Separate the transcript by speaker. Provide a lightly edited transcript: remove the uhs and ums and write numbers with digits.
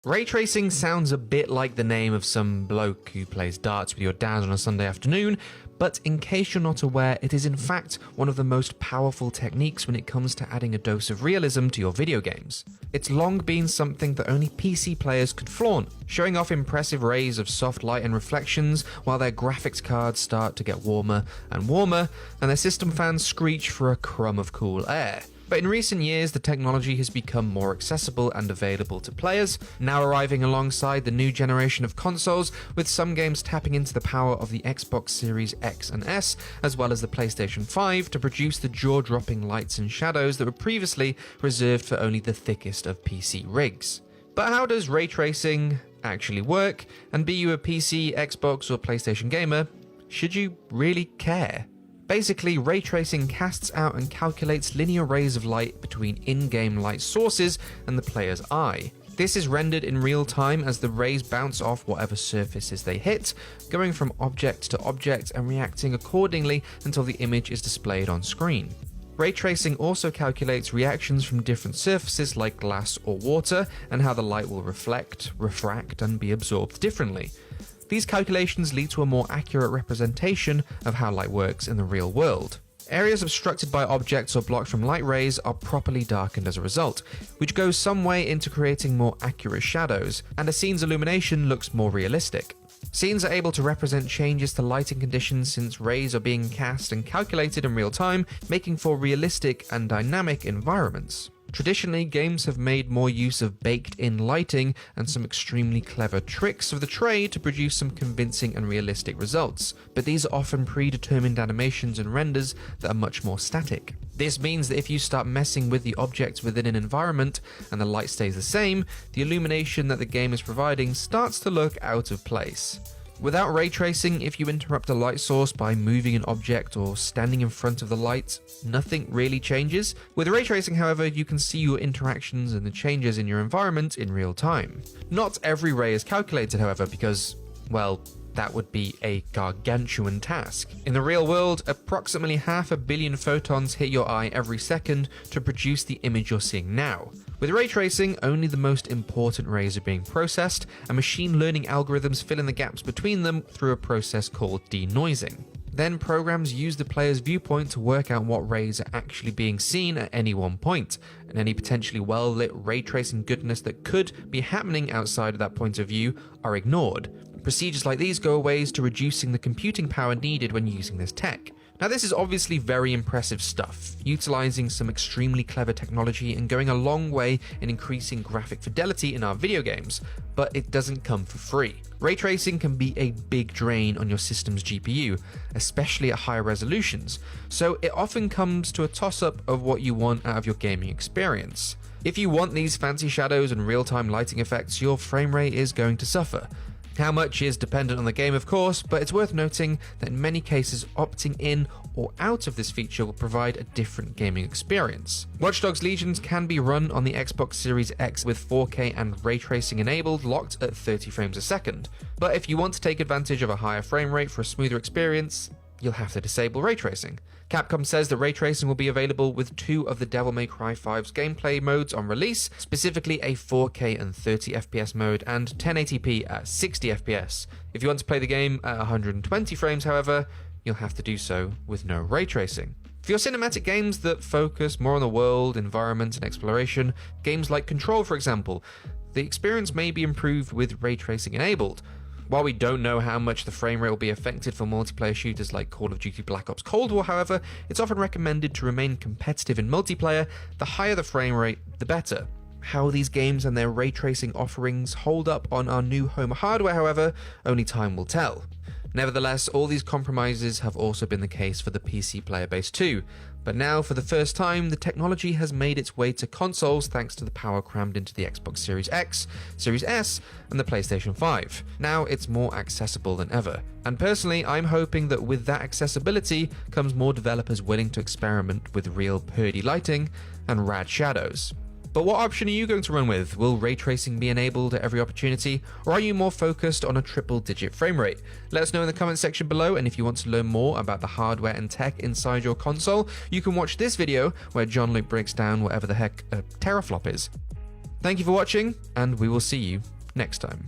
Speaker 1: Ray tracing sounds a bit like the name of some bloke who plays darts with your dad on a Sunday afternoon, but in case you're not aware, it is in fact one of the most powerful techniques when it comes to adding a dose of realism to your video games. It's long been something that only PC players could flaunt, showing off impressive rays of soft light and reflections while their graphics cards start to get warmer and warmer, and their system fans screech for a crumb of cool air. But in recent years, the technology has become more accessible and available to players, now arriving alongside the new generation of consoles, with some games tapping into the power of the Xbox Series X and S, as well as the PlayStation 5, to produce the jaw-dropping lights and shadows that were previously reserved for only the thickest of PC rigs. But how does ray tracing actually work? And be you a PC, Xbox, or PlayStation gamer, should you really care? Basically, ray tracing casts out and calculates linear rays of light between in-game light sources and the player's eye. This is rendered in real time as the rays bounce off whatever surfaces they hit, going from object to object and reacting accordingly until the image is displayed on screen. Ray tracing also calculates reactions from different surfaces like glass or water and how the light will reflect, refract, and be absorbed differently. These calculations lead to a more accurate representation of how light works in the real world. Areas obstructed by objects or blocked from light rays are properly darkened as a result, which goes some way into creating more accurate shadows, and a scene's illumination looks more realistic. Scenes are able to represent changes to lighting conditions since rays are being cast and calculated in real time, making for realistic and dynamic environments. Traditionally, games have made more use of baked-in lighting and some extremely clever tricks of the trade to produce some convincing and realistic results, but these are often predetermined animations and renders that are much more static. This means that if you start messing with the objects within an environment and the light stays the same, the illumination that the game is providing starts to look out of place. Without ray tracing, if you interrupt a light source by moving an object or standing in front of the light, nothing really changes. With ray tracing, however, you can see your interactions and the changes in your environment in real time. Not every ray is calculated, however, because, well, that would be a gargantuan task. In the real world, approximately 500 million photons hit your eye every second to produce the image you're seeing now. With ray tracing, only the most important rays are being processed, and machine learning algorithms fill in the gaps between them through a process called denoising. Then programs use the player's viewpoint to work out what rays are actually being seen at any one point, and any potentially well-lit ray tracing goodness that could be happening outside of that point of view are ignored. Procedures like these go a ways to reducing the computing power needed when using this tech. Now, this is obviously very impressive stuff, utilizing some extremely clever technology and going a long way in increasing graphic fidelity in our video games, but it doesn't come for free. Ray tracing can be a big drain on your system's GPU, especially at higher resolutions, so it often comes to a toss-up of what you want out of your gaming experience. If you want these fancy shadows and real-time lighting effects, your frame rate is going to suffer. How much is dependent on the game, of course, but it's worth noting that in many cases, opting in or out of this feature will provide a different gaming experience. Watch Dogs Legion can be run on the Xbox Series X with 4K and ray tracing enabled, locked at 30 frames a second. But if you want to take advantage of a higher frame rate for a smoother experience, you'll have to disable ray tracing. Capcom says that ray tracing will be available with 2 of the Devil May Cry 5's gameplay modes on release, specifically a 4K and 30 FPS mode and 1080p at 60 FPS. If you want to play the game at 120 frames, however, you'll have to do so with no ray tracing. For your cinematic games that focus more on the world, environment, and exploration, games like Control, for example, the experience may be improved with ray tracing enabled. While we don't know how much the frame rate will be affected for multiplayer shooters like Call of Duty Black Ops Cold War, however, it's often recommended to remain competitive in multiplayer. The higher the frame rate, the better. How these games and their ray tracing offerings hold up on our new home hardware, however, only time will tell. Nevertheless, all these compromises have also been the case for the PC player base too, but now for the first time the technology has made its way to consoles thanks to the power crammed into the Xbox Series X, Series S, and the PlayStation 5. Now it's more accessible than ever, and personally I'm hoping that with that accessibility comes more developers willing to experiment with real purdy lighting and rad shadows. But what option are you going to run with? Will ray tracing be enabled at every opportunity, or are you more focused on a triple-digit frame rate? Let us know in the comments section below, and if you want to learn more about the hardware and tech inside your console, you can watch this video where John Luke breaks down whatever the heck a teraflop is. Thank you for watching, and we will see you next time.